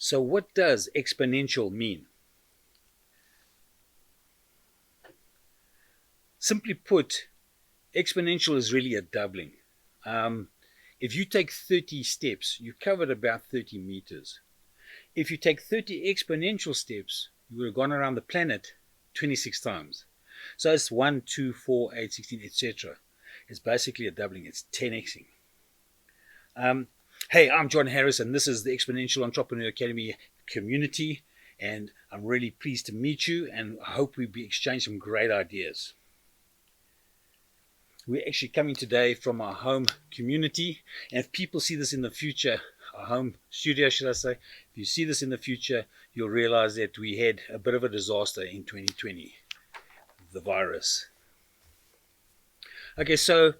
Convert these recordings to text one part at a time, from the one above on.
So what does exponential mean? Simply put, exponential is really a doubling. If you take 30 steps, you covered about 30 meters. If you take 30 exponential steps, you would have gone around the planet 26 times. So it's 1, 2, 4, 8, 16, etc. It's basically a doubling. It's 10xing. Hey, I'm John Harris, and this is the Exponential Entrepreneur Academy community. And I'm really pleased to meet you, and I hope we exchange some great ideas. We're actually coming today from our home community, and if people see this in the future, our home studio, should I say, if you see this in the future, you'll realize that we had a bit of a disaster in 2020, the virus. Okay, so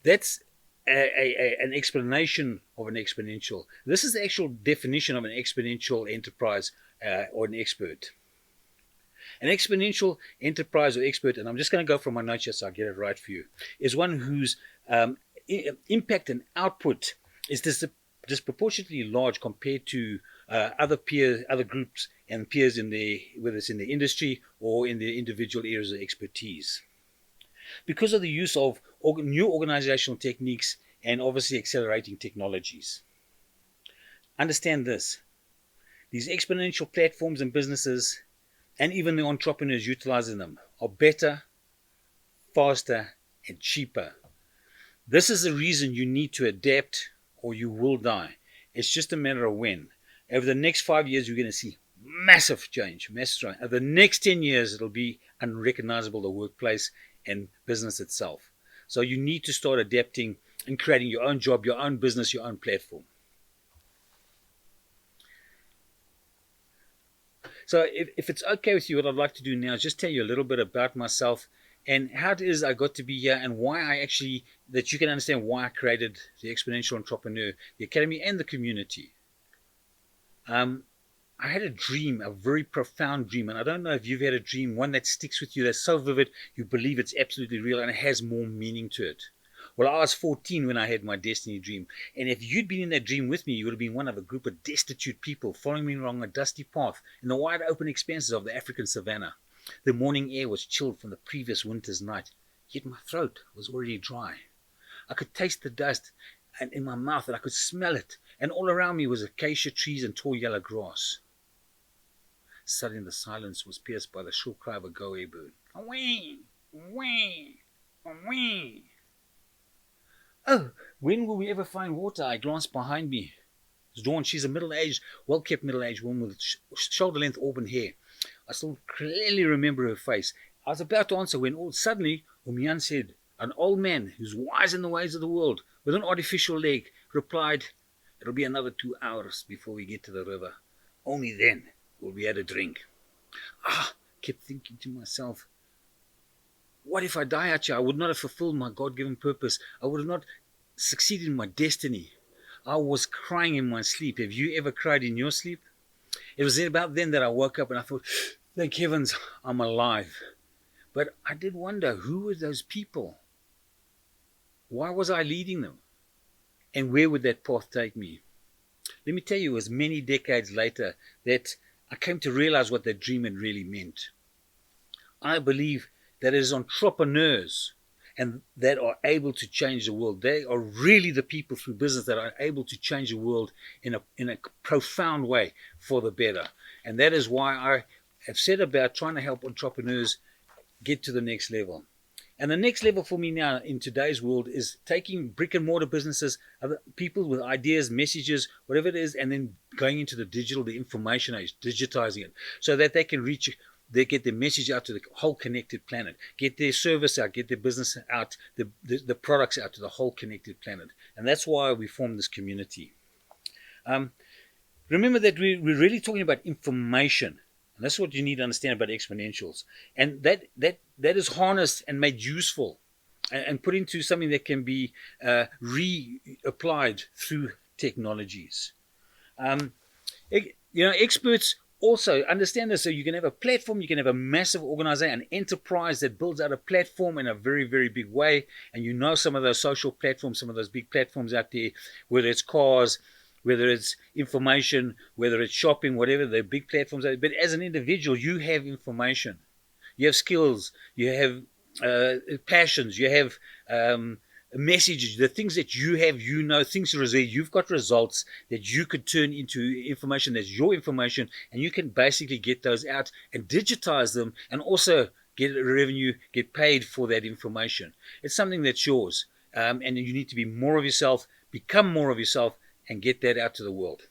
that's an explanation of an exponential. This is the actual definition of an exponential enterprise or an expert. An exponential enterprise or expert, and I'm just going to go from my notes here so I get it right for you, is one whose impact and output is disproportionately large compared to other groups and peers whether it's in the industry or in the individual areas of expertise. Because of the use of new organizational techniques and obviously accelerating technologies. Understand this. These exponential platforms and businesses, and even the entrepreneurs utilizing them, are better, faster, and cheaper. This is the reason you need to adapt or you will die. It's just a matter of when. Over the next 5 years, you're going to see massive change. Over the next 10 years, it'll be unrecognizable, the workplace and business itself. So you need to start adapting and creating your own job, your own business, your own platform. So if it's okay with you, what I'd like to do now is just tell you a little bit about myself and how it is I got to be here and why that you can understand why I created the Exponential Entrepreneur, the Academy, and the community. I had a dream, a very profound dream, and I don't know if you've had a dream, one that sticks with you, that's so vivid, you believe it's absolutely real and it has more meaning to it. Well, I was 14 when I had my destiny dream, and if you'd been in that dream with me, you would have been one of a group of destitute people following me along a dusty path in the wide open expanses of the African savannah. The morning air was chilled from the previous winter's night, yet my throat was already dry. I could taste the dust and in my mouth, and I could smell it, and all around me was acacia trees and tall yellow grass. Suddenly the silence was pierced by the shrill cry of a go-away bird. Away! Away! Away! Oh, when will we ever find water? I glanced behind me. It was Dawn. She's a middle-aged, well-kept middle-aged woman with shoulder-length auburn hair. I still clearly remember her face. I was about to answer when all suddenly Umyan said, an old man who's wise in the ways of the world, with an artificial leg, replied, it'll be another 2 hours before we get to the river. Only then will we have a drink. Kept thinking to myself, what if I die out here? I would not have fulfilled my God-given purpose. I would have not succeeded in my destiny. I was crying in my sleep. Have you ever cried in your sleep? It was about then that I woke up and I thought, thank heavens I'm alive. But I did wonder, who were those people? Why was I leading them? And where would that path take me? Let me tell you, it was many decades later that I came to realize what that dream had really meant. I believe that it is entrepreneurs and that are able to change the world. They are really the people through business that are able to change the world in a profound way for the better. And that is why I have said about trying to help entrepreneurs get to the next level. And the next level for me now in today's world is taking brick and mortar businesses, other people with ideas, messages, whatever it is, and then going into the digital, the information age, digitizing it so that they can get their message out to the whole connected planet, get their service out, get their business out, the products out to the whole connected planet. And that's why we formed this community. Remember that we're really talking about information. And that's what you need to understand about exponentials. And that is harnessed and made useful and put into something that can be reapplied through technologies. Experts also understand this. So you can have a platform, you can have a massive organization, an enterprise that builds out a platform in a very, very big way. And you know some of those social platforms, some of those big platforms out there, whether it's cars, whether it's information, whether it's shopping, whatever the big platforms are. But as an individual, you have information, you have skills, you have passions, you have messages, the things that you have, things are there, you've got results that you could turn into information that's your information, and you can basically get those out and digitize them and also get revenue, get paid for that information. It's something that's yours, and you need to be more of yourself, become more of yourself, and get that out to the world.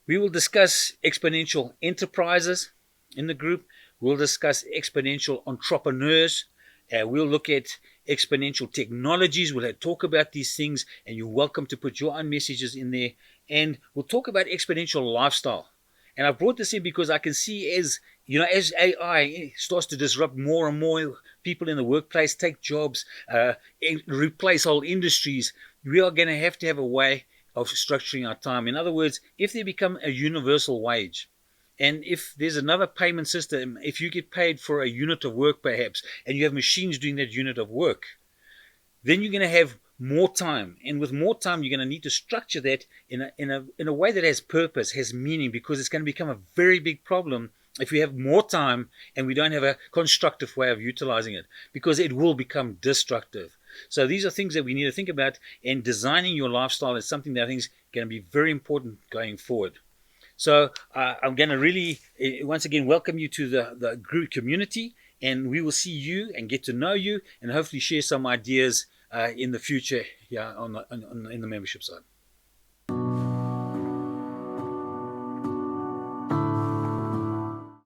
We will discuss exponential enterprises in the group. We'll discuss exponential entrepreneurs. We'll look at exponential technologies. We'll talk about these things, and you're welcome to put your own messages in there. And we'll talk about exponential lifestyle. And I brought this in because I can see as AI starts to disrupt more and more people in the workplace, take jobs, replace whole industries, we are going to have a way of structuring our time. In other words, if they become a universal wage, and if there's another payment system, if you get paid for a unit of work perhaps, and you have machines doing that unit of work, then you're going to have more time. And with more time, you're going to need to structure that in a way that has purpose, has meaning, because it's going to become a very big problem if we have more time and we don't have a constructive way of utilizing it, because it will become destructive. So these are things that we need to think about, and designing your lifestyle is something that I think is going to be very important going forward. So I'm going to really, once again, welcome you to the group community, and we will see you and get to know you and hopefully share some ideas in the future in the membership side.